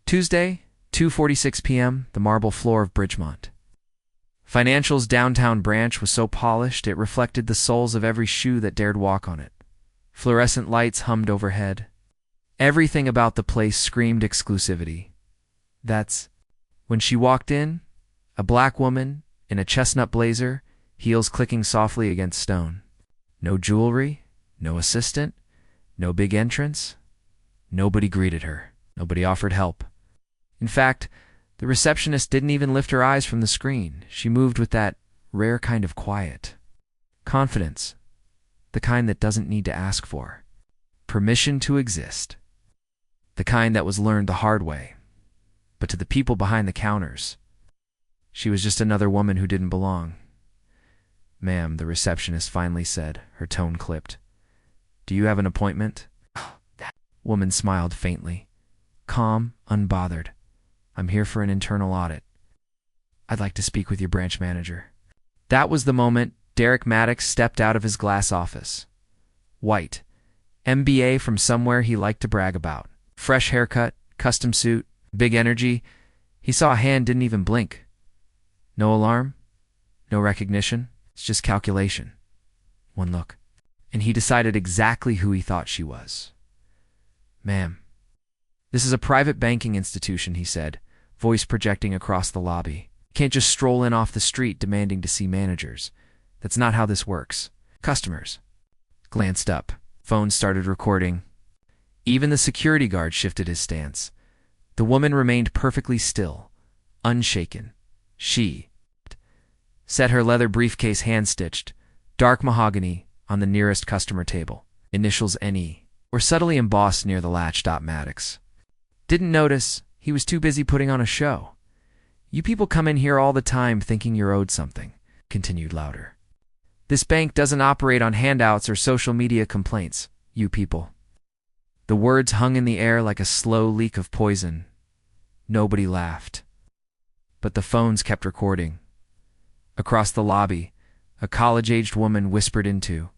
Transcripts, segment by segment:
Tuesday, 2:46 p.m., the marble floor of Bridgemont. Financial's downtown branch was so polished it reflected the soles of every shoe that dared walk on it. Fluorescent lights hummed overhead. Everything about the place screamed exclusivity. That's when she walked in, a black woman in a chestnut blazer, heels clicking softly against stone. No jewelry, no assistant, no big entrance. Nobody greeted her. Nobody offered help. In fact, the receptionist didn't even lift her eyes from the screen. She moved with that rare kind of quiet. Confidence. The kind that doesn't need to ask for. Permission to exist. The kind that was learned the hard way. But to the people behind the counters, she was just another woman who didn't belong. "Ma'am," the receptionist finally said, her tone clipped. "Do you have an appointment?" That woman smiled faintly. Calm, unbothered. "I'm here for an internal audit. I'd like to speak with your branch manager." That was the moment Derek Maddox stepped out of his glass office. White. MBA from somewhere he liked to brag about. Fresh haircut, custom suit, big energy. He saw a hand didn't even blink. No alarm, no recognition. It's just calculation. One look. And he decided exactly who he thought she was. "Ma'am." "This is a private banking institution," he said, voice projecting across the lobby. "You can't just stroll in off the street demanding to see managers. That's not how this works. Customers." Glanced up. Phone started recording. Even the security guard shifted his stance. The woman remained perfectly still, unshaken. She set her leather briefcase hand-stitched, dark mahogany, on the nearest customer table. Initials NE were subtly embossed near the latch. Maddox didn't notice. He was too busy putting on a show. "You people come in here all the time thinking you're owed something," continued louder. "This bank doesn't operate on handouts or social media complaints, you people." The words hung in the air like a slow leak of poison. Nobody laughed. But the phones kept recording. Across the lobby, a college-aged woman whispered into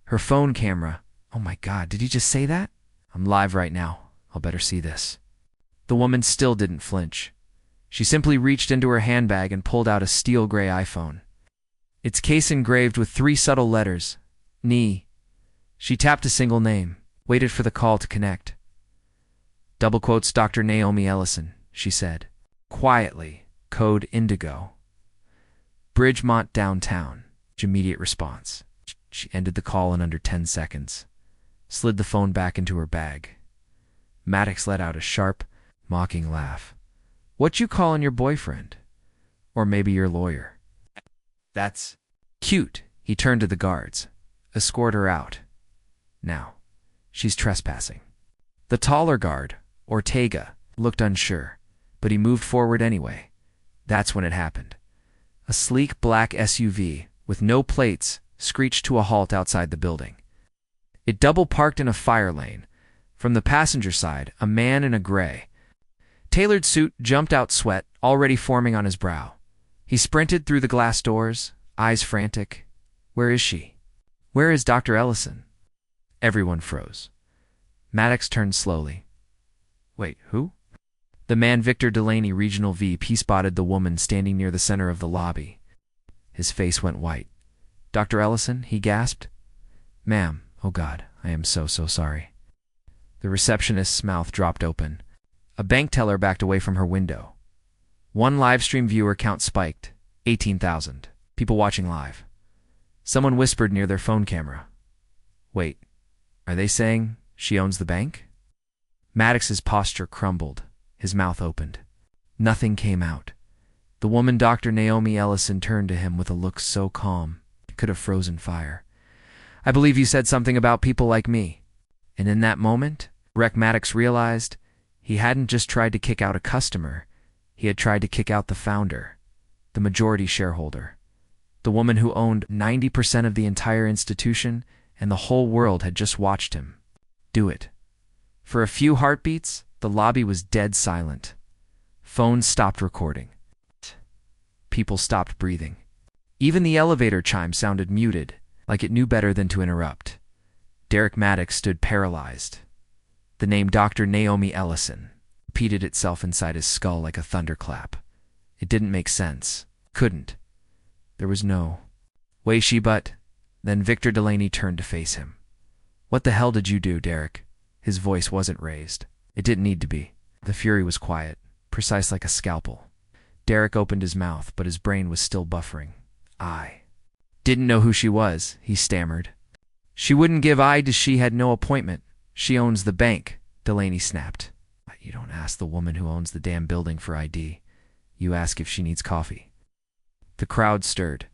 her phone camera, "Oh my God, did you just say that? I'm live right now. I'll better see this." The woman still didn't flinch. She simply reached into her handbag and pulled out a steel gray iPhone. Its case engraved with 3 subtle letters, NE. She tapped a single name, waited for the call to connect. Double quotes, "Dr. Naomi Ellison," she said. Quietly, code Indigo. "Bridgemont downtown." Immediate response. She ended the call in under 10 seconds. Slid the phone back into her bag. Maddox let out a sharp, mocking laugh. "What you calling your boyfriend? Or maybe your lawyer?" "That's cute." He turned to the guards. "Escort her out. Now, she's trespassing." The taller guard, Ortega, looked unsure, but he moved forward anyway. That's when it happened. A sleek black SUV, with no plates, screeched to a halt outside the building. It double-parked in a fire lane. From the passenger side, a man in a gray, tailored suit jumped out, sweat already forming on his brow. He sprinted through the glass doors, eyes frantic. "Where is she? Where is Dr. Ellison?" Everyone froze. Maddox turned slowly. "Wait, who?" The man, Victor Delaney, Regional VP, spotted the woman standing near the center of the lobby. His face went white. "Dr. Ellison?" he gasped. "Ma'am, oh God, I am so sorry." The receptionist's mouth dropped open. A bank teller backed away from her window. One live stream viewer count spiked. 18,000. People watching live. Someone whispered near their phone camera. "Wait, are they saying she owns the bank?" Maddox's posture crumbled. His mouth opened. Nothing came out. The woman, Dr. Naomi Ellison, turned to him with a look so calm it could have frozen fire. "I believe you said something about people like me." And in that moment, Rec Maddox realized he hadn't just tried to kick out a customer, he had tried to kick out the founder, the majority shareholder, the woman who owned 90% of the entire institution, and the whole world had just watched him do it. For a few heartbeats, the lobby was dead silent. Phones stopped recording. People stopped breathing. Even the elevator chime sounded muted, like it knew better than to interrupt. Derek Maddox stood paralyzed. The name Dr. Naomi Ellison repeated itself inside his skull like a thunderclap. It didn't make sense. Couldn't. There was no way but. Then Victor Delaney turned to face him. "What the hell did you do, Derek?" His voice wasn't raised. It didn't need to be. The fury was quiet, precise like a scalpel. Derek opened his mouth, but his brain was still buffering. "I didn't know who she was," he stammered. "She wouldn't give ID. She had no appointment. She owns the bank," Delaney snapped. "You don't ask the woman who owns the damn building for ID. You ask if she needs coffee." The crowd stirred.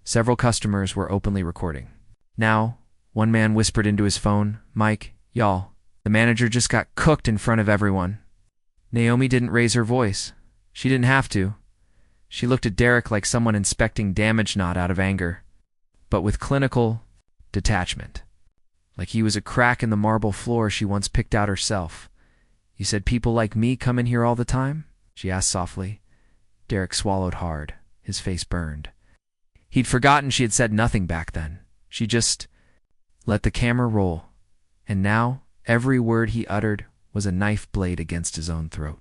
Several customers were openly recording. Now, one man whispered into his phone, "Mike, y'all, the manager just got cooked in front of everyone." Naomi didn't raise her voice. She didn't have to. She looked at Derek like someone inspecting damage, not out of anger, but with clinical detachment. Like he was a crack in the marble floor she once picked out herself. "You said people like me come in here all the time?" she asked softly. Derek swallowed hard. His face burned. He'd forgotten she had said nothing back then. She just let the camera roll. And now, every word he uttered was a knife blade against his own throat.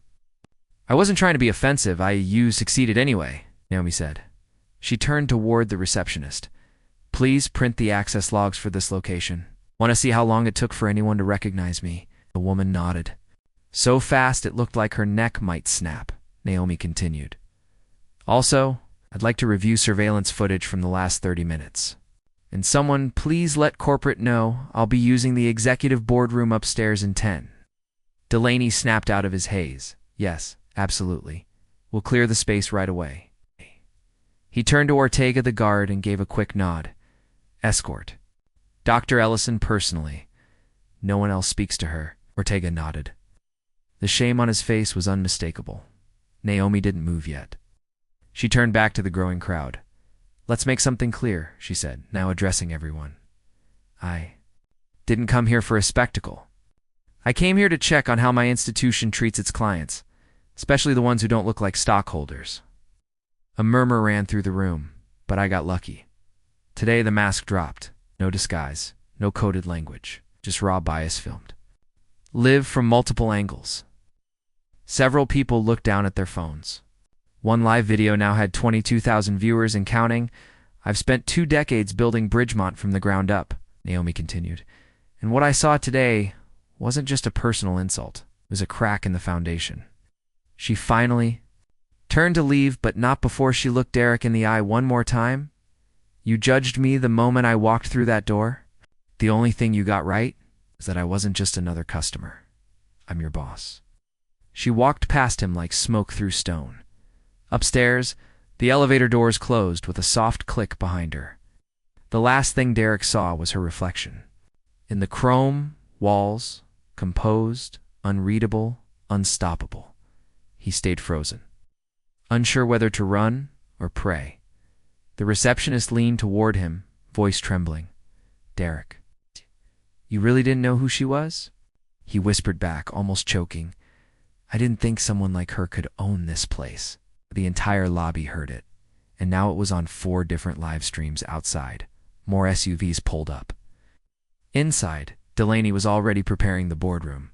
"I wasn't trying to be offensive. You succeeded anyway," Naomi said. She turned toward the receptionist. "Please print the access logs for this location. Want to see how long it took for anyone to recognize me?" The woman nodded. "So fast it looked like her neck might snap," Naomi continued. "Also, I'd like to review surveillance footage from the last 30 minutes. And someone please let corporate know I'll be using the executive boardroom upstairs in 10. Delaney snapped out of his haze. "Yes, absolutely. We'll clear the space right away." He turned to Ortega the guard and gave a quick nod. "Escort. Dr. Ellison personally. No one else speaks to her." Ortega nodded. The shame on his face was unmistakable. Naomi didn't move yet. She turned back to the growing crowd. "Let's make something clear," she said, now addressing everyone. "I didn't come here for a spectacle. I came here to check on how my institution treats its clients, especially the ones who don't look like stockholders." A murmur ran through the room, but I got lucky. Today the mask dropped. No disguise, no coded language, just raw bias filmed. Live from multiple angles. Several people looked down at their phones. One live video now had 22,000 viewers and counting. "I've spent 2 decades building Bridgemont from the ground up," Naomi continued. "And what I saw today wasn't just a personal insult. It was a crack in the foundation." She finally turned to leave, but not before she looked Derek in the eye one more time. "You judged me the moment I walked through that door. The only thing you got right is that I wasn't just another customer. I'm your boss." She walked past him like smoke through stone. Upstairs, the elevator doors closed with a soft click behind her. The last thing Derek saw was her reflection. In the chrome walls, composed, unreadable, unstoppable. He stayed frozen, unsure whether to run or pray. The receptionist leaned toward him, voice trembling. "Derek, you really didn't know who she was?" He whispered back, almost choking. "I didn't think someone like her could own this place." The entire lobby heard it, and now it was on 4 different live streams outside. More SUVs pulled up. Inside, Delaney was already preparing the boardroom.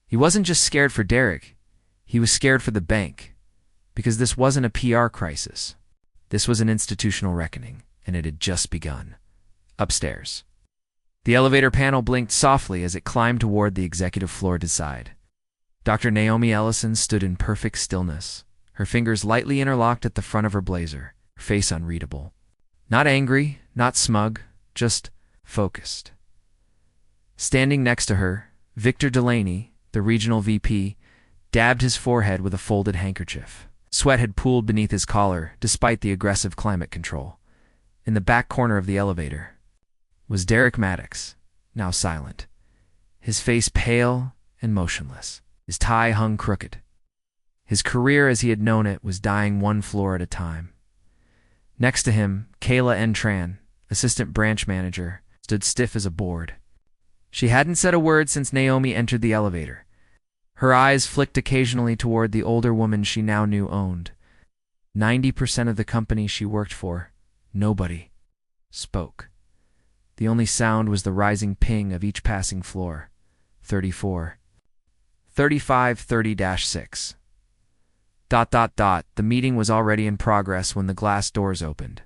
He wasn't just scared for Derek, he was scared for the bank, because this wasn't a PR crisis. This was an institutional reckoning, and it had just begun. Upstairs. The elevator panel blinked softly as it climbed toward the executive floor to side. Dr. Naomi Ellison stood in perfect stillness, her fingers lightly interlocked at the front of her blazer, her face unreadable. Not angry, not smug, just focused. Standing next to her, Victor Delaney, the regional VP, dabbed his forehead with a folded handkerchief. Sweat had pooled beneath his collar, despite the aggressive climate control. In the back corner of the elevator was Derek Maddox, now silent, his face pale and motionless, his tie hung crooked. His career as he had known it was dying 1 floor at a time. Next to him, Kayla N. Tran, assistant branch manager, stood stiff as a board. She hadn't said a word since Naomi entered the elevator. Her eyes flicked occasionally toward the older woman she now knew owned. 90% of the company she worked for, nobody spoke. The only sound was the rising ping of each passing floor. 34. 3530-6. The meeting was already in progress when the glass doors opened.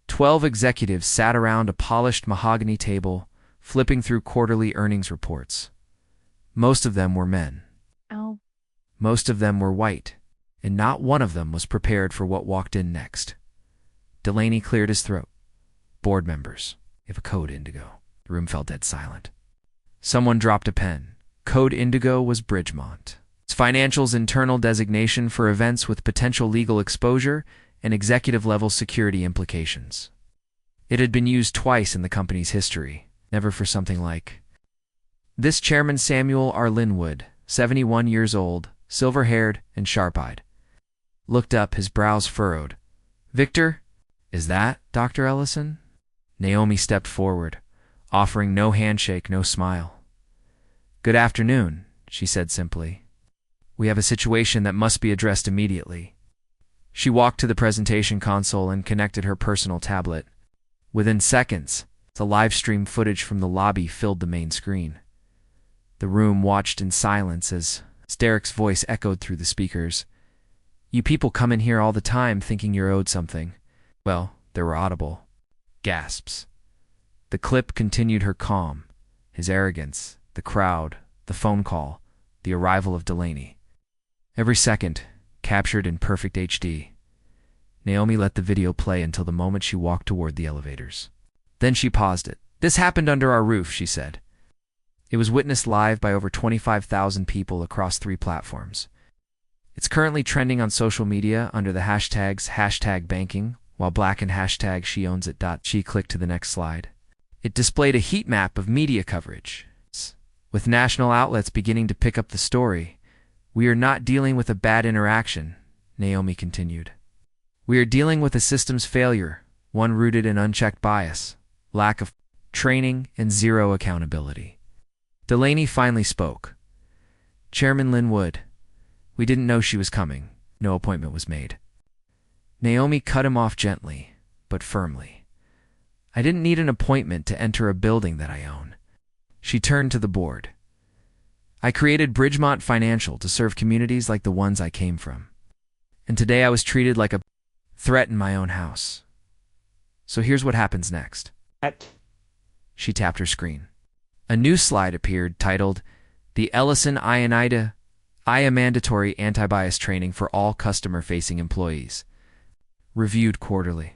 12 executives sat around a polished mahogany table, flipping through quarterly earnings reports. Most of them were men. Ow. Most of them were white, and not one of them was prepared for what walked in next. Delaney cleared his throat. Board members. If a code indigo. The room fell dead silent. Someone dropped a pen. Code indigo was Bridgemont. Its financials internal designation for events with potential legal exposure and executive-level security implications. It had been used twice in the company's history, never for something like this. Chairman Samuel R. Linwood, 71 years old, silver-haired and sharp-eyed, looked up, his brows furrowed. Victor? Is that Dr. Ellison? Naomi stepped forward, offering no handshake, no smile. Good afternoon, she said simply. We have a situation that must be addressed immediately. She walked to the presentation console and connected her personal tablet. Within seconds, the live stream footage from the lobby filled the main screen. The room watched in silence as Derek's voice echoed through the speakers. You people come in here all the time thinking you're owed something. Well, there were audible gasps. The clip continued her calm, his arrogance, the crowd, the phone call, the arrival of Delaney. Every second, captured in perfect HD. Naomi let the video play until the moment she walked toward the elevators. Then she paused it. This happened under our roof, she said. It was witnessed live by over 25,000 people across 3 platforms. It's currently trending on social media under the hashtags #banking, while black and #SheOwnsIt. She clicked to the next slide. It displayed a heat map of media coverage, with national outlets beginning to pick up the story. We are not dealing with a bad interaction, Naomi continued. We are dealing with a systems failure, one rooted in unchecked bias, lack of training, and zero accountability. Delaney finally spoke. Chairman Linwood, we didn't know she was coming. No appointment was made. Naomi cut him off gently, but firmly. I didn't need an appointment to enter a building that I own. She turned to the board. I created Bridgemont Financial to serve communities like the ones I came from. And today I was treated like a threat in my own house. So here's what happens next. She tapped her screen. A new slide appeared titled, The Ellison IA Mandatory Anti-Bias Training for All Customer-Facing Employees. Reviewed quarterly.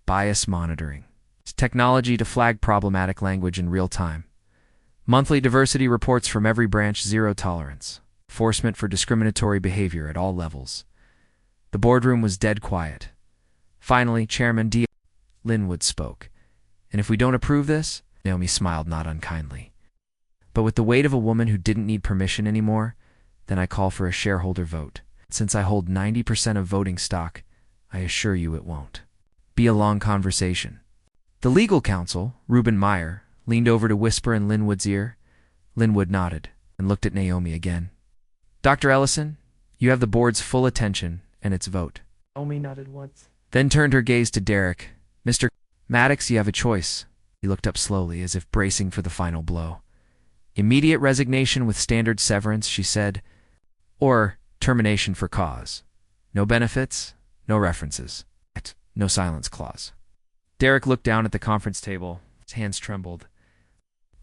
Bias monitoring. Technology to flag problematic language in real time. Monthly diversity reports from every branch, zero tolerance. Enforcement for discriminatory behavior at all levels. The boardroom was dead quiet. Finally, Chairman D. Linwood spoke. And if we don't approve this, Naomi smiled not unkindly. But with the weight of a woman who didn't need permission anymore, then I call for a shareholder vote. Since I hold 90% of voting stock, I assure you it won't be a long conversation. The legal counsel, Reuben Meyer, leaned over to whisper in Linwood's ear. Linwood nodded and looked at Naomi again. Dr. Ellison, you have the board's full attention and its vote. Naomi nodded once. Then turned her gaze to Derek. Mr. Maddox, you have a choice. He looked up slowly, as if bracing for the final blow. Immediate resignation with standard severance, she said, or termination for cause. No benefits, no references, no silence clause. Derek looked down at the conference table. His hands trembled.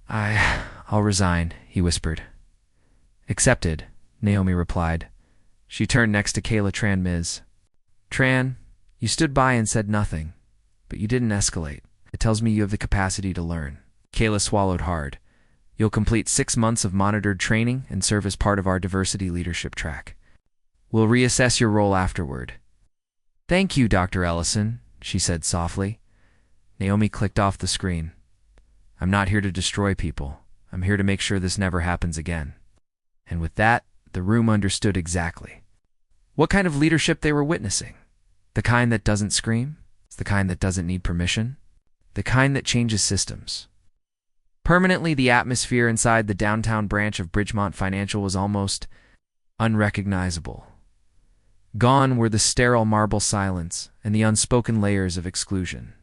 I'll resign, he whispered. Accepted, Naomi replied. She turned next to Kayla Tran Ms. Tran, you stood by and said nothing, but you didn't escalate. It tells me you have the capacity to learn. Kayla swallowed hard. You'll complete 6 months of monitored training and serve as part of our diversity leadership track. We'll reassess your role afterward. Thank you, Dr. Ellison, she said softly. Naomi clicked off the screen. I'm not here to destroy people. I'm here to make sure this never happens again. And with that, the room understood exactly what kind of leadership they were witnessing. The kind that doesn't scream. It's the kind that doesn't need permission. The kind that changes systems. Permanently, the atmosphere inside the downtown branch of Bridgemont Financial was almost unrecognizable. Gone were the sterile marble silence and the unspoken layers of exclusion.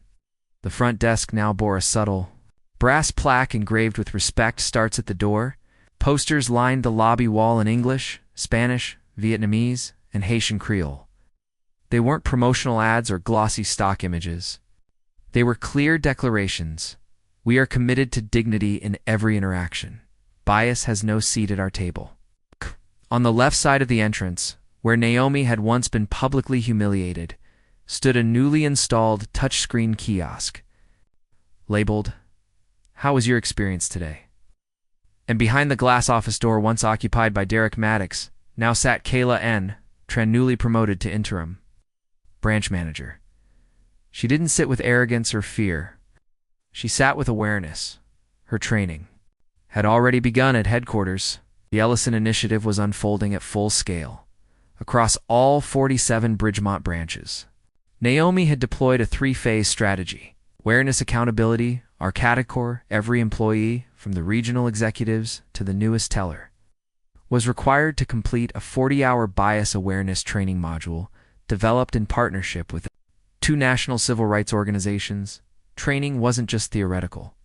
The front desk now bore a subtle brass plaque engraved with respect starts at the door. Posters lined the lobby wall in English, Spanish, Vietnamese, and Haitian Creole. They weren't promotional ads or glossy stock images. They were clear declarations. We are committed to dignity in every interaction. Bias has no seat at our table. On the left side of the entrance, where Naomi had once been publicly humiliated, stood a newly installed touchscreen kiosk, labeled, "How was your experience today?" And behind the glass office door once occupied by Derek Maddox, now sat Kayla N., newly promoted to interim branch manager. She didn't sit with arrogance or fear. She sat with awareness. Her training had already begun at headquarters. The Ellison Initiative was unfolding at full scale across all 47 Bridgemont branches. Naomi had deployed a three-phase strategy: awareness, accountability, Arcadicore. Every employee, from the regional executives to the newest teller, was required to complete a 40-hour bias awareness training module developed in partnership with two national civil rights organizations. Training wasn't just theoretical.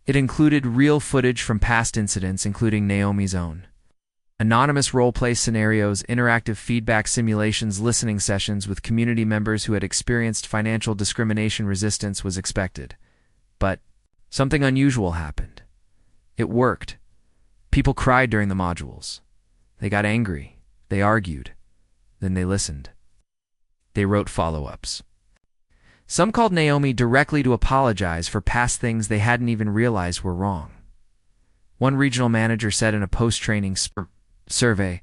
It included real footage from past incidents, including Naomi's own. Anonymous role-play scenarios, interactive feedback simulations, listening sessions with community members who had experienced financial discrimination resistance was expected. But something unusual happened. It worked. People cried during the modules. They got angry. They argued. Then they listened. They wrote follow-ups. Some called Naomi directly to apologize for past things they hadn't even realized were wrong. One regional manager said in a post-training survey,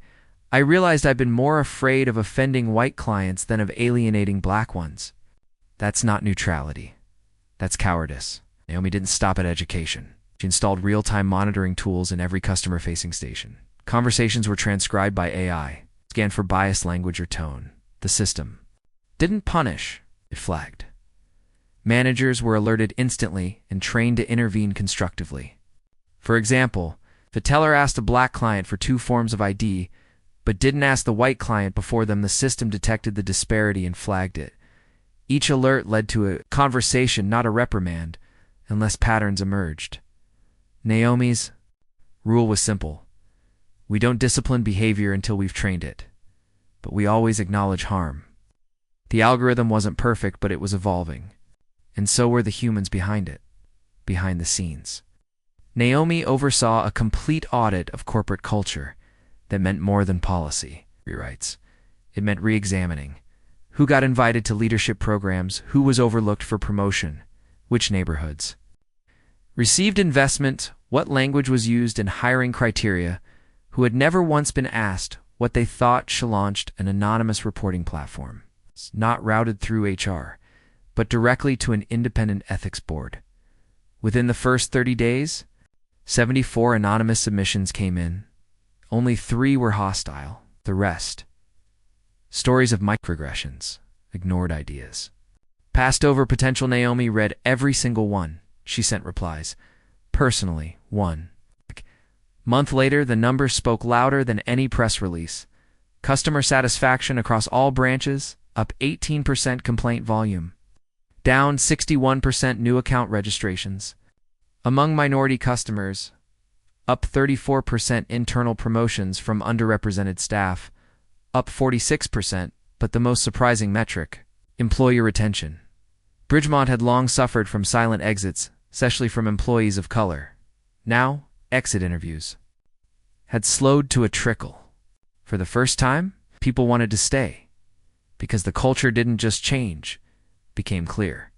"I realized I've been more afraid of offending white clients than of alienating black ones." That's not neutrality. That's cowardice. Naomi didn't stop at education. She installed real-time monitoring tools in every customer-facing station. Conversations were transcribed by AI, scanned for biased language or tone. The system didn't punish, it flagged. Managers were alerted instantly and trained to intervene constructively. For example, if a teller asked a black client for 2 forms of ID, but didn't ask the white client before them, the system detected the disparity and flagged it. Each alert led to a conversation, not a reprimand, unless patterns emerged. Naomi's rule was simple. We don't discipline behavior until we've trained it, but we always acknowledge harm. The algorithm wasn't perfect, but it was evolving. And so were the humans behind it, behind the scenes. Naomi oversaw a complete audit of corporate culture that meant more than policy rewrites. It meant re-examining who got invited to leadership programs, who was overlooked for promotion, which neighborhoods received investment, what language was used in hiring criteria, who had never once been asked what they thought. She launched an anonymous reporting platform, not routed through HR, but directly to an independent ethics board. Within the first 30 days, 74 anonymous submissions came in. Only 3 were hostile. The rest, stories of microaggressions, ignored ideas. Passed over potential. Naomi read every single one. She sent replies. Personally, 1. Month later, the numbers spoke louder than any press release. Customer satisfaction across all branches, up 18% complaint volume. Down 61% new account registrations. Among minority customers, up 34% internal promotions from underrepresented staff, up 46%, but the most surprising metric, employee retention. Bridgemont had long suffered from silent exits, especially from employees of color. Now, exit interviews had slowed to a trickle. For the first time, people wanted to stay, because the culture didn't just change, became clear.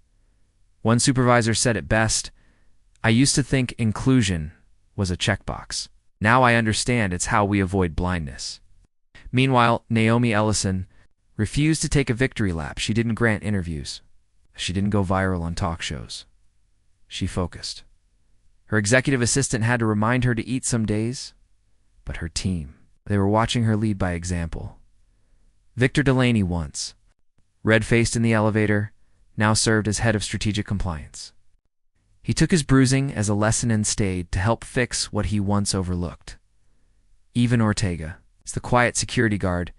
One supervisor said it best, "I used to think inclusion was a checkbox. Now I understand it's how we avoid blindness." Meanwhile, Naomi Ellison refused to take a victory lap. She didn't grant interviews. She didn't go viral on talk shows. She focused. Her executive assistant had to remind her to eat some days, but her team, they were watching her lead by example. Victor Delaney once, red-faced in the elevator, now served as head of strategic compliance. He took his bruising as a lesson and stayed to help fix what he once overlooked. Evan Ortega is the quiet security guard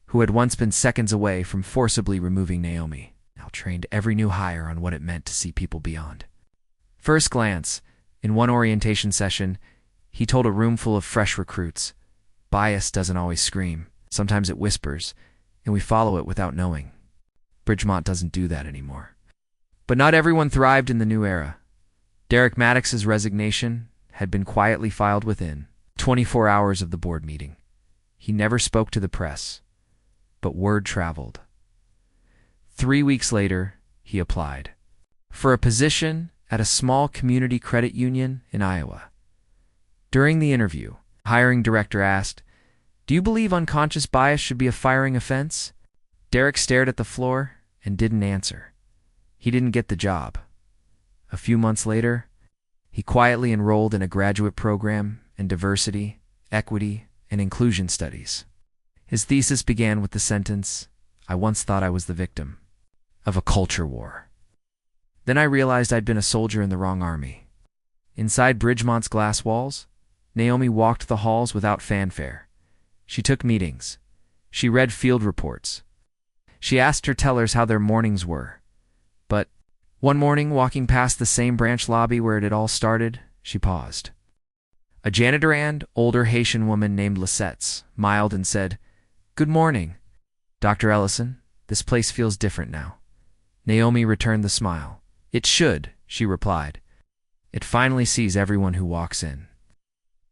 who had once been seconds away from forcibly removing Naomi, now trained every new hire on what it meant to see people beyond. First glance, in one orientation session, He told a room full of fresh recruits, "Bias doesn't always scream. Sometimes it whispers, and we follow it without knowing." Bridgemont doesn't do that anymore. But not everyone thrived in the new era. Derek Maddox's resignation had been quietly filed within 24 hours of the board meeting. He never spoke to the press, but word traveled. 3 weeks later, he applied for a position at a small community credit union in Iowa. During the interview, the hiring director asked, "Do you believe unconscious bias should be a firing offense?" Derek stared at the floor and didn't answer. He didn't get the job. A few months later, he quietly enrolled in a graduate program in diversity, equity, and inclusion studies. His thesis began with the sentence, "I once thought I was the victim of a culture war. Then I realized I'd been a soldier in the wrong army." Inside Bridgemont's glass walls, Naomi walked the halls without fanfare. She took meetings. She read field reports. She asked her tellers how their mornings were. But one morning, walking past the same branch lobby where it had all started, she paused. A janitor and older Haitian woman named Lisette smiled and said, "Good morning, Dr. Ellison. This place feels different now." Naomi returned the smile. "It should," she replied. "It finally sees everyone who walks in."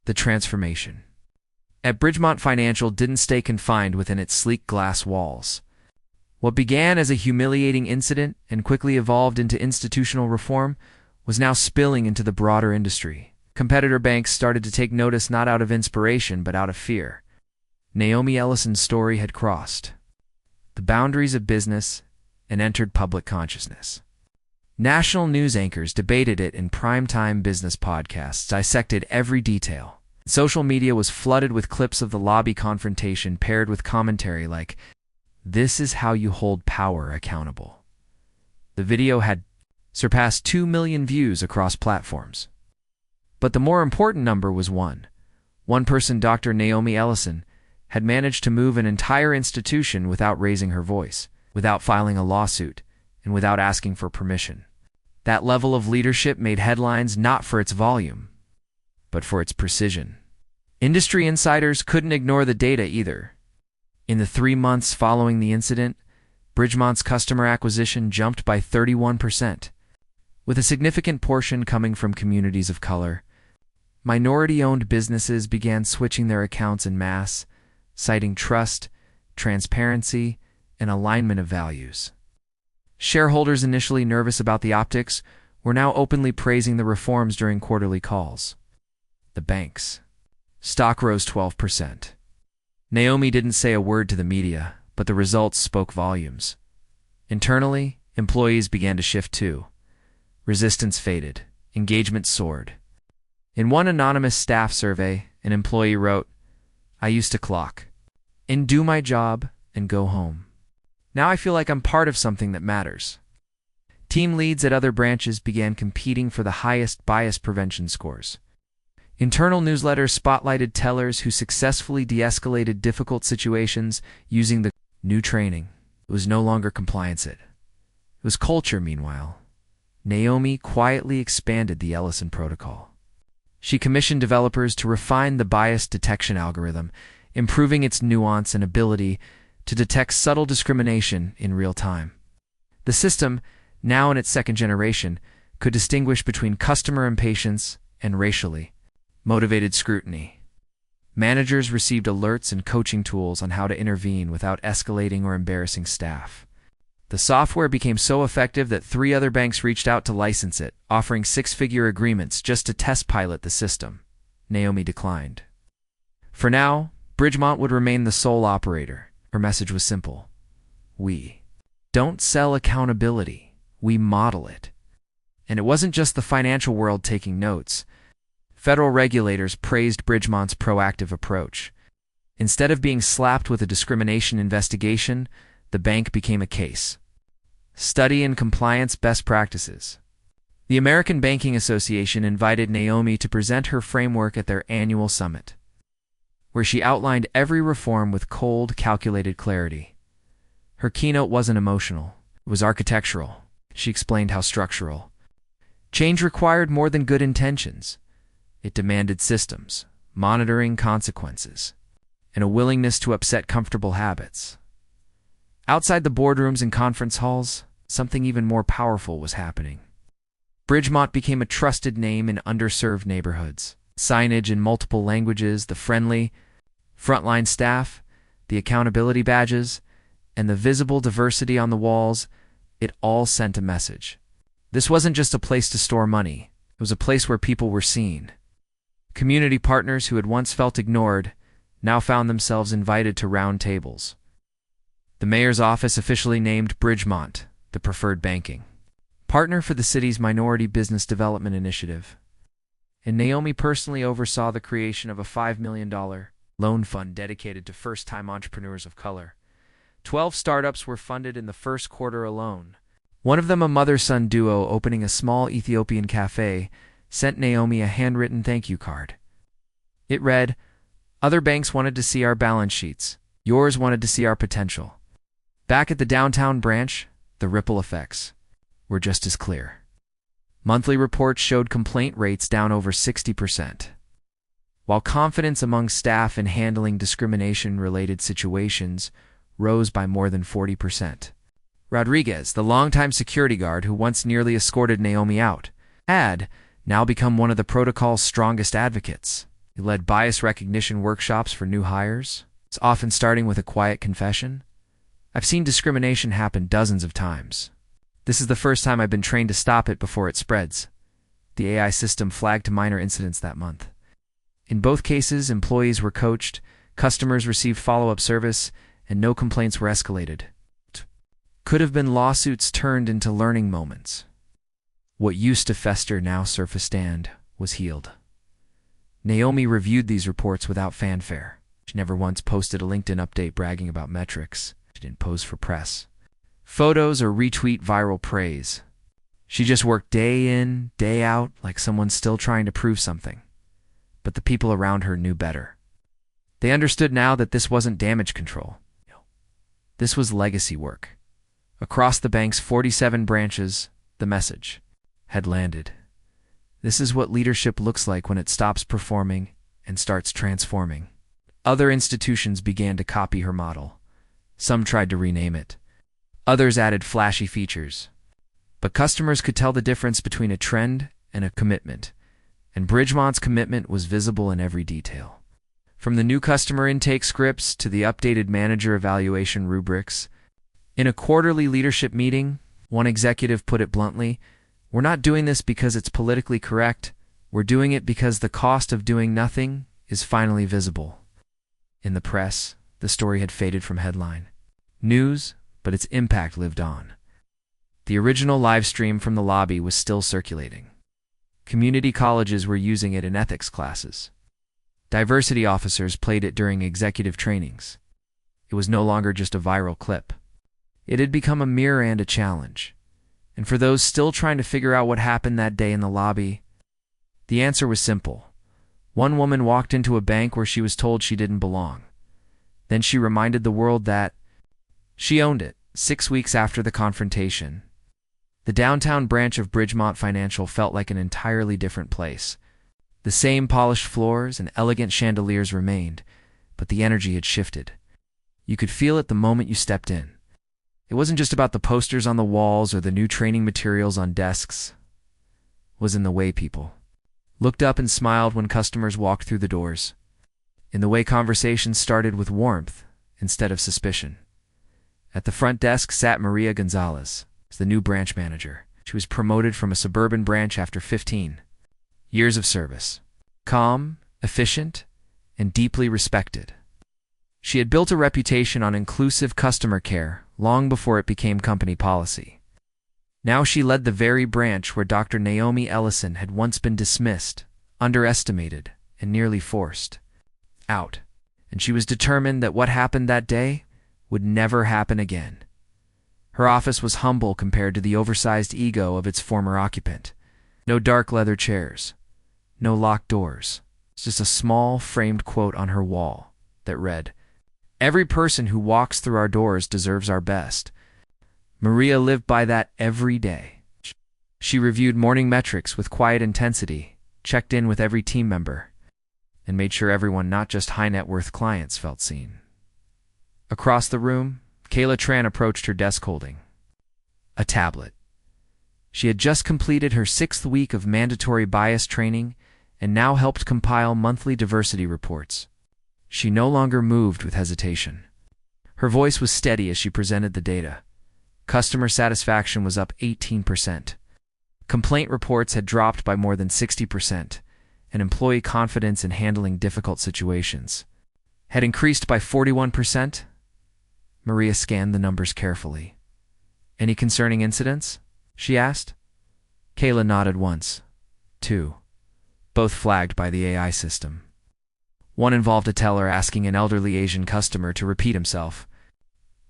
The transformation at Bridgemont Financial didn't stay confined within its sleek glass walls. What began as a humiliating incident and quickly evolved into institutional reform was now spilling into the broader industry. Competitor banks started to take notice not out of inspiration but out of fear. Naomi Ellison's story had crossed the boundaries of business and entered public consciousness. National news anchors debated it in primetime business podcasts, dissected every detail. Social media was flooded with clips of the lobby confrontation paired with commentary like, "This is how you hold power accountable." The video had surpassed 2 million views across platforms. But the more important number was one. One person, Dr. Naomi Ellison, had managed to move an entire institution without raising her voice, without filing a lawsuit, and without asking for permission. That level of leadership made headlines not for its volume, but for its precision. Industry insiders couldn't ignore the data either. In the 3 months following the incident, Bridgemont's customer acquisition jumped by 31%, with a significant portion coming from communities of color. Minority-owned businesses began switching their accounts en masse, citing trust, transparency, and alignment of values. Shareholders initially nervous about the optics were now openly praising the reforms during quarterly calls. The bank's stock rose 12%. Naomi didn't say a word to the media, but the results spoke volumes. Internally, employees began to shift too. Resistance faded. Engagement soared. In one anonymous staff survey, an employee wrote, "I used to clock and do my job and go home. Now I feel like I'm part of something that matters." Team leads at other branches began competing for the highest bias prevention scores. Internal newsletters spotlighted tellers who successfully de-escalated difficult situations using the new training. It was no longer compliance. It was culture, meanwhile. Naomi quietly expanded the Ellison protocol. She commissioned developers to refine the bias detection algorithm, improving its nuance and ability to detect subtle discrimination in real time. The system, now in its second generation, could distinguish between customer impatience and racially motivated scrutiny. Managers received alerts and coaching tools on how to intervene without escalating or embarrassing staff. The software became so effective that 3 other banks reached out to license it, offering 6-figure agreements just to test pilot the system. Naomi declined. For now, Bridgemont would remain the sole operator. Her message was simple. We don't sell accountability, we model it. And it wasn't just the financial world taking notes. Federal regulators praised Bridgemont's proactive approach. Instead of being slapped with a discrimination investigation, the bank became a case study in compliance best practices. The American Banking Association invited Naomi to present her framework at their annual summit, where she outlined every reform with cold, calculated clarity. Her keynote wasn't emotional, it was architectural. She explained how structural change required more than good intentions. It demanded systems, monitoring consequences, and a willingness to upset comfortable habits. Outside the boardrooms and conference halls, something even more powerful was happening. Bridgemont became a trusted name in underserved neighborhoods. Signage in multiple languages, the friendly, frontline staff, the accountability badges, and the visible diversity on the walls, it all sent a message. This wasn't just a place to store money. It was a place where people were seen. Community partners who had once felt ignored now found themselves invited to round tables. The mayor's office officially named Bridgemont the preferred banking partner for the city's minority business development initiative. And Naomi personally oversaw the creation of a $5 million loan fund dedicated to first-time entrepreneurs of color. 12 startups were funded in the first quarter alone. One of them, a mother-son duo opening a small Ethiopian cafe, sent Naomi a handwritten thank you card. It read, "Other banks wanted to see our balance sheets. Yours wanted to see our potential." Back at the downtown branch, the ripple effects were just as clear. Monthly reports showed complaint rates down over 60%, while confidence among staff in handling discrimination-related situations rose by more than 40%. Rodriguez, the longtime security guard who once nearly escorted Naomi out, had now become one of the protocol's strongest advocates. He led bias recognition workshops for new hires, often starting with a quiet confession. "I've seen discrimination happen dozens of times. This is the first time I've been trained to stop it before it spreads." The AI system flagged minor incidents that month. In both cases, employees were coached, customers received follow-up service, and no complaints were escalated. Could have been lawsuits turned into learning moments. What used to fester now surfaced and was healed. Naomi reviewed these reports without fanfare. She never once posted a LinkedIn update bragging about metrics. She didn't pose for press, photos, or retweet viral praise. She just worked day in, day out, like someone still trying to prove something. But the people around her knew better. They understood now that this wasn't damage control. This was legacy work. Across the bank's 47 branches, the message had landed. This is what leadership looks like when it stops performing and starts transforming. Other institutions began to copy her model. Some tried to rename it. Others added flashy features. But customers could tell the difference between a trend and a commitment. And Bridgemont's commitment was visible in every detail. From the new customer intake scripts to the updated manager evaluation rubrics. In a quarterly leadership meeting, one executive put it bluntly, "We're not doing this because it's politically correct. We're doing it because the cost of doing nothing is finally visible." In the press, the story had faded from headline news, but its impact lived on. The original live stream from the lobby was still circulating. Community colleges were using it in ethics classes. Diversity officers played it during executive trainings. It was no longer just a viral clip. It had become a mirror and a challenge. And for those still trying to figure out what happened that day in the lobby, the answer was simple. One woman walked into a bank where she was told she didn't belong. Then she reminded the world that she owned it. 6 weeks after the confrontation, the downtown branch of Bridgemont Financial felt like an entirely different place. The same polished floors and elegant chandeliers remained, but the energy had shifted. You could feel it the moment you stepped in. It wasn't just about the posters on the walls or the new training materials on desks. It was in the way people looked up and smiled when customers walked through the doors. In the way conversations started with warmth instead of suspicion. At the front desk sat Maria Gonzalez, the new branch manager. She was promoted from a suburban branch after 15 years of service. Calm, efficient, and deeply respected. She had built a reputation on inclusive customer care long before it became company policy. Now she led the very branch where Dr. Naomi Ellison had once been dismissed, underestimated, and nearly forced out. And she was determined that what happened that day would never happen again. Her office was humble compared to the oversized ego of its former occupant. No dark leather chairs, no locked doors. It's just a small framed quote on her wall that read, "Every person who walks through our doors deserves our best." Maria lived by that every day. She reviewed morning metrics with quiet intensity, checked in with every team member, and made sure everyone, not just high-net-worth clients, felt seen. Across the room, Kayla Tran approached her desk holding a tablet. She had just completed her 6th week of mandatory bias training and now helped compile monthly diversity reports. She no longer moved with hesitation. Her voice was steady as she presented the data. Customer satisfaction was up 18%. Complaint reports had dropped by more than 60%, and employee confidence in handling difficult situations had increased by 41%. Maria scanned the numbers carefully. "Any concerning incidents?" she asked. Kayla nodded once. 2. Both flagged by the AI system. One involved a teller asking an elderly Asian customer to repeat himself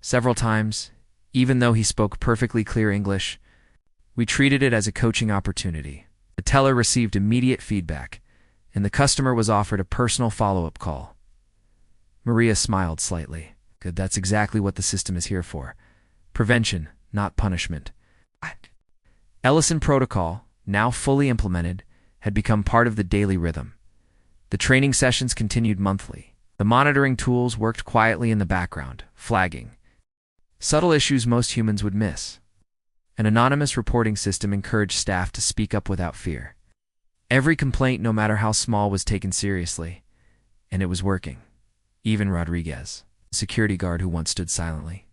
several times, even though he spoke perfectly clear English. We treated it as a coaching opportunity. The teller received immediate feedback, and the customer was offered a personal follow-up call. Maria smiled slightly. "Good, that's exactly what the system is here for. Prevention, not punishment." Ellison Protocol, now fully implemented, had become part of the daily rhythm. The training sessions continued monthly. The monitoring tools worked quietly in the background, flagging subtle issues most humans would miss. An anonymous reporting system encouraged staff to speak up without fear. Every complaint, no matter how small, was taken seriously, and it was working. Even Rodriguez, the security guard who once stood silently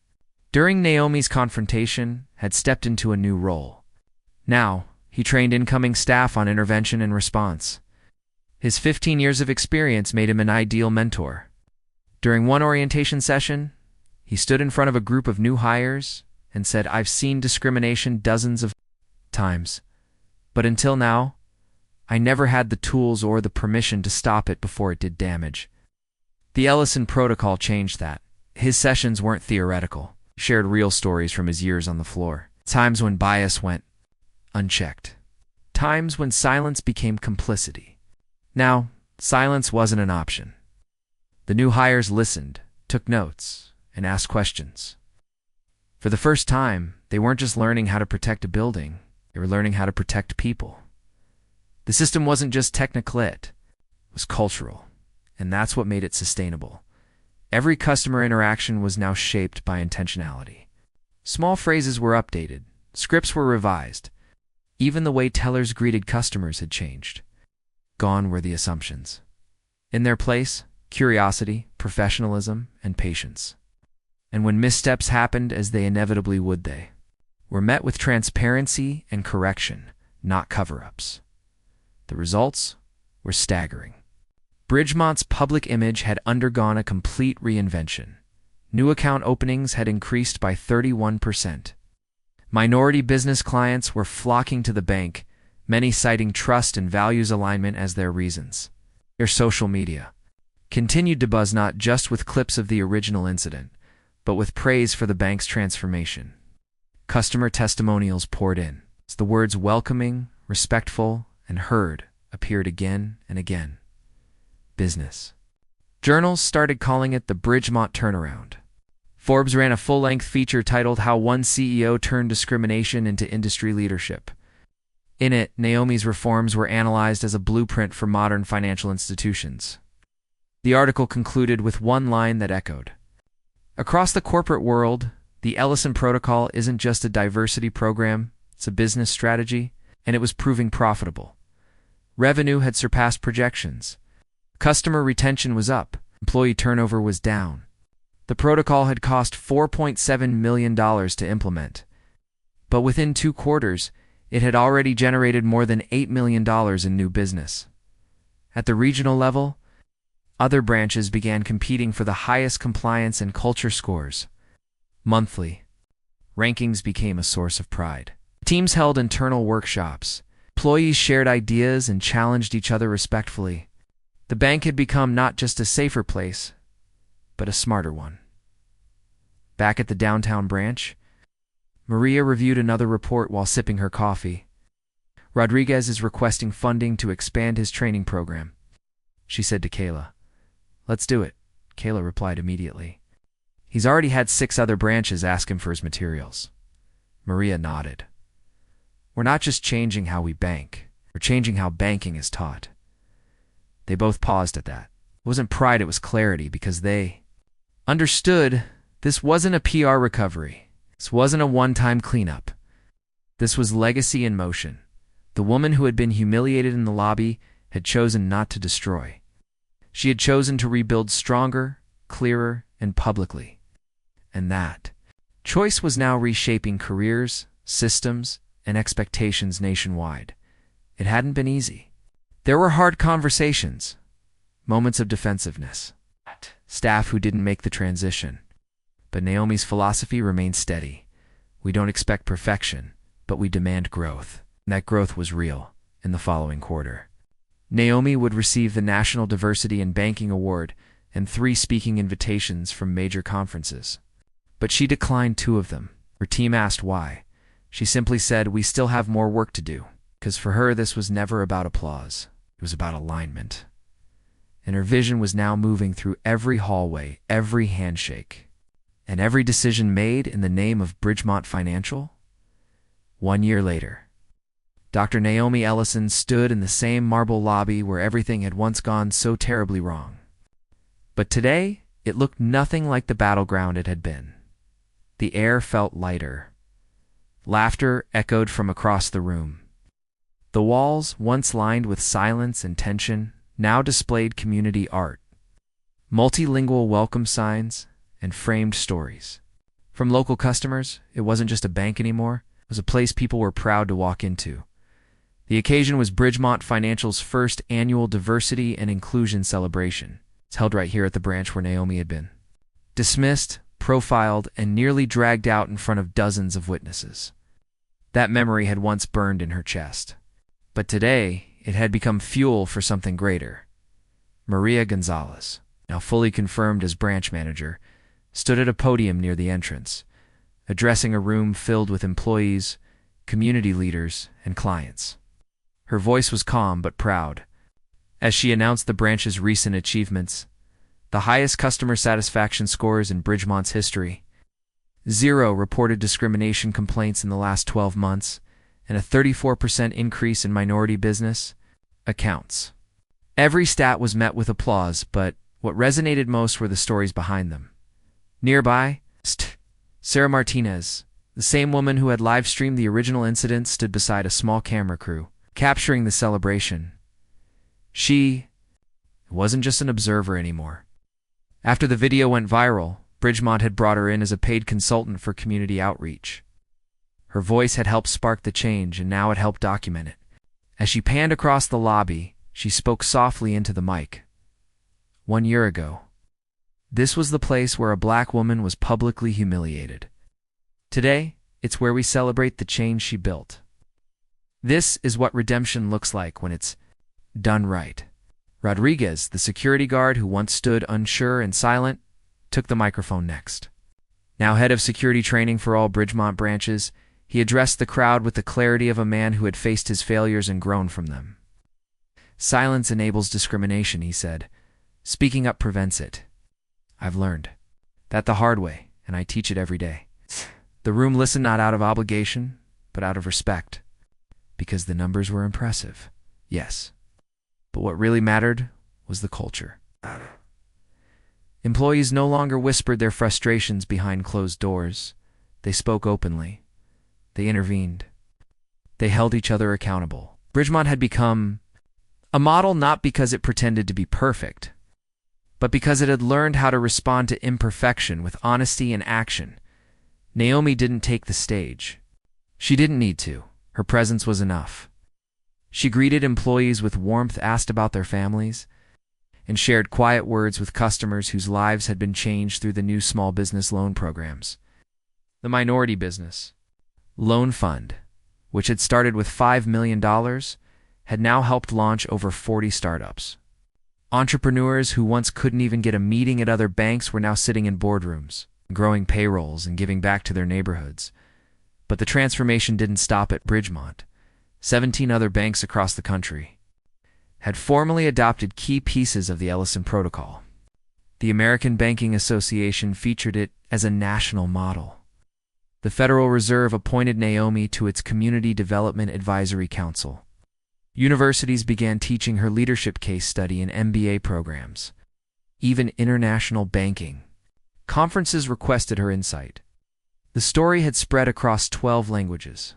during Naomi's confrontation, had stepped into a new role. Now, he trained incoming staff on intervention and response. His 15 years of experience made him an ideal mentor. During one orientation session, he stood in front of a group of new hires and said, "I've seen discrimination dozens of times, but until now, I never had the tools or the permission to stop it before it did damage." The Ellison Protocol changed that. His sessions weren't theoretical. He shared real stories from his years on the floor. Times when bias went unchecked. Times when silence became complicity. Now, silence wasn't an option. The new hires listened, took notes, and asked questions. For the first time, they weren't just learning how to protect a building, they were learning how to protect people. The system wasn't just technical, it was cultural, and that's what made it sustainable. Every customer interaction was now shaped by intentionality. Small phrases were updated, scripts were revised. Even the way tellers greeted customers had changed. Gone were the assumptions. In their place, curiosity, professionalism, and patience. And when missteps happened, as they inevitably would, they were met with transparency and correction, not cover-ups. The results were staggering. Bridgemont's public image had undergone a complete reinvention. New account openings had increased by 31%. Minority business clients were flocking to the bank, many citing trust and values alignment as their reasons. Their social media continued to buzz not just with clips of the original incident, but with praise for the bank's transformation. Customer testimonials poured in. The words welcoming, respectful, and heard appeared again and again. Business journals started calling it the Bridgemont turnaround. Forbes ran a full-length feature titled "How One CEO Turned Discrimination into Industry Leadership." In it, Naomi's reforms were analyzed as a blueprint for modern financial institutions. The article concluded with one line that echoed: "Across the corporate world, the Ellison Protocol isn't just a diversity program, it's a business strategy, and it was proving profitable. Revenue had surpassed projections. Customer retention was up, employee turnover was down. The protocol had cost $4.7 million to implement, but within 2 quarters, it had already generated more than $8 million in new business. At the regional level, other branches began competing for the highest compliance and culture scores. Monthly, rankings became a source of pride. Teams held internal workshops. Employees shared ideas and challenged each other respectfully. The bank had become not just a safer place, but a smarter one." Back at the downtown branch, Maria reviewed another report while sipping her coffee. "Rodriguez is requesting funding to expand his training program," she said to Kayla. "Let's do it," Kayla replied immediately. "He's already had 6 other branches ask him for his materials." Maria nodded. "We're not just changing how we bank. We're changing how banking is taught. They both paused at that. It wasn't pride, it was clarity, because they understood this wasn't a PR recovery. This wasn't a one-time cleanup. This was legacy in motion. The woman who had been humiliated in the lobby had chosen not to destroy. She had chosen to rebuild stronger, clearer, and publicly. And that choice was now reshaping careers, systems, and expectations nationwide. It hadn't been easy. There were hard conversations, moments of defensiveness, staff who didn't make the transition. But Naomi's philosophy remained steady. We don't expect perfection, but we demand growth. And that growth was real in the following quarter. Naomi would receive the National Diversity in Banking Award and 3 speaking invitations from major conferences. But she declined 2 of them. Her team asked why. She simply said, "We still have more work to do." Because for her, this was never about applause. It was about alignment. And her vision was now moving through every hallway, every handshake, and every decision made in the name of Bridgemont Financial. 1 year later, Dr. Naomi Ellison stood in the same marble lobby where everything had once gone so terribly wrong. But today, it looked nothing like the battleground it had been. The air felt lighter. Laughter echoed from across the room. The walls, once lined with silence and tension, now displayed community art, multilingual welcome signs, and framed stories. From local customers, it wasn't just a bank anymore. It was a place people were proud to walk into. The occasion was Bridgemont Financial's first annual Diversity and Inclusion celebration. It's held right here at the branch where Naomi had been. Dismissed, profiled, and nearly dragged out in front of dozens of witnesses. That memory had once burned in her chest. But today, it had become fuel for something greater. Maria Gonzalez, now fully confirmed as branch manager, stood at a podium near the entrance, addressing a room filled with employees, community leaders, and clients. Her voice was calm but proud as she announced the branch's recent achievements, the highest customer satisfaction scores in Bridgemont's history, 0 reported discrimination complaints in the last 12 months, and a 34% increase in minority business accounts. Every stat was met with applause, but what resonated most were the stories behind them. Nearby, Sarah Martinez, the same woman who had live-streamed the original incident, stood beside a small camera crew, capturing the celebration. She wasn't just an observer anymore. After the video went viral, Bridgemont had brought her in as a paid consultant for community outreach. Her voice had helped spark the change, and now it helped document it. As she panned across the lobby, she spoke softly into the mic. 1 year ago, this was the place where a black woman was publicly humiliated. Today, it's where we celebrate the change she built. This is what redemption looks like when it's done right. Rodriguez, the security guard who once stood unsure and silent, took the microphone next. Now head of security training for all Bridgemont branches, he addressed the crowd with the clarity of a man who had faced his failures and grown from them. Silence enables discrimination, he said. Speaking up prevents it. I've learned that the hard way, and I teach it every day. The room listened not out of obligation, but out of respect. Because the numbers were impressive, yes. But what really mattered was the culture. Employees no longer whispered their frustrations behind closed doors. They spoke openly. They intervened. They held each other accountable. Bridgemont had become a model not because it pretended to be perfect, but because it had learned how to respond to imperfection with honesty and action. Naomi didn't take the stage. She didn't need to. Her presence was enough. She greeted employees with warmth, asked about their families, and shared quiet words with customers whose lives had been changed through the new small business loan programs. The Minority Business Loan Fund, which had started with $5 million, had now helped launch over 40 startups. Entrepreneurs who once couldn't even get a meeting at other banks were now sitting in boardrooms, growing payrolls and giving back to their neighborhoods. But the transformation didn't stop at Bridgemont. 17 other banks across the country had formally adopted key pieces of the Ellison Protocol. The American Banking Association featured it as a national model. The Federal Reserve appointed Naomi to its Community Development Advisory Council. Universities began teaching her leadership case study in MBA programs, even international banking. Conferences requested her insight. The story had spread across 12 languages,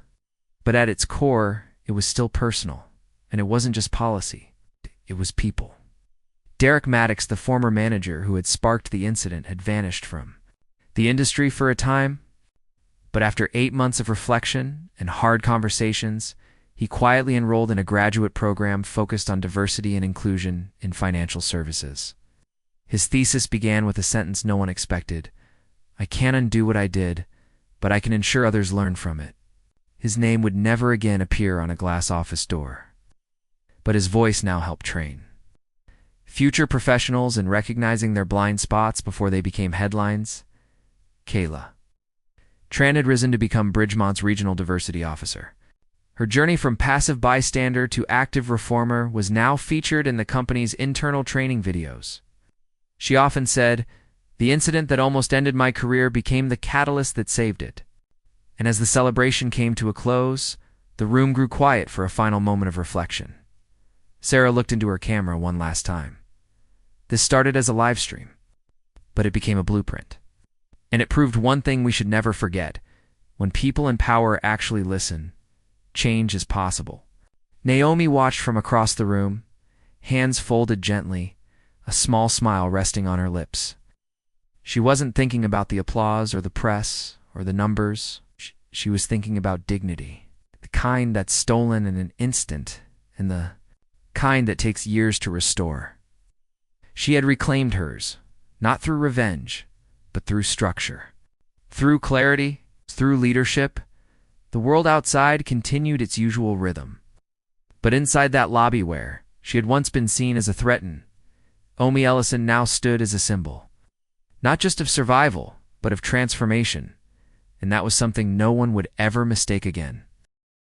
but at its core, it was still personal, and it wasn't just policy, it was people. Derek Maddox, the former manager who had sparked the incident, had vanished from the industry for a time, but after 8 months of reflection and hard conversations, he quietly enrolled in a graduate program focused on diversity and inclusion in financial services. His thesis began with a sentence no one expected: "I can't undo what I did, but I can ensure others learn from it." His name would never again appear on a glass office door, but his voice now helped train future professionals in recognizing their blind spots before they became headlines. Kayla Tran had risen to become Bridgemont's regional diversity officer. Her journey from passive bystander to active reformer was now featured in the company's internal training videos. She often said, "The incident that almost ended my career became the catalyst that saved it." And as the celebration came to a close, the room grew quiet for a final moment of reflection. Sarah looked into her camera one last time. This started as a live stream, but it became a blueprint. And it proved one thing we should never forget: when people in power actually listen, change is possible. Naomi watched from across the room, hands folded gently, a small smile resting on her lips. She wasn't thinking about the applause or the press or the numbers. She was thinking about dignity, the kind that's stolen in an instant and the kind that takes years to restore. She had reclaimed hers, not through revenge, but through structure. Through clarity, through leadership, the world outside continued its usual rhythm. But inside that lobby where she had once been seen as a threat, Omi Ellison now stood as a symbol, not just of survival, but of transformation, and that was something no one would ever mistake again.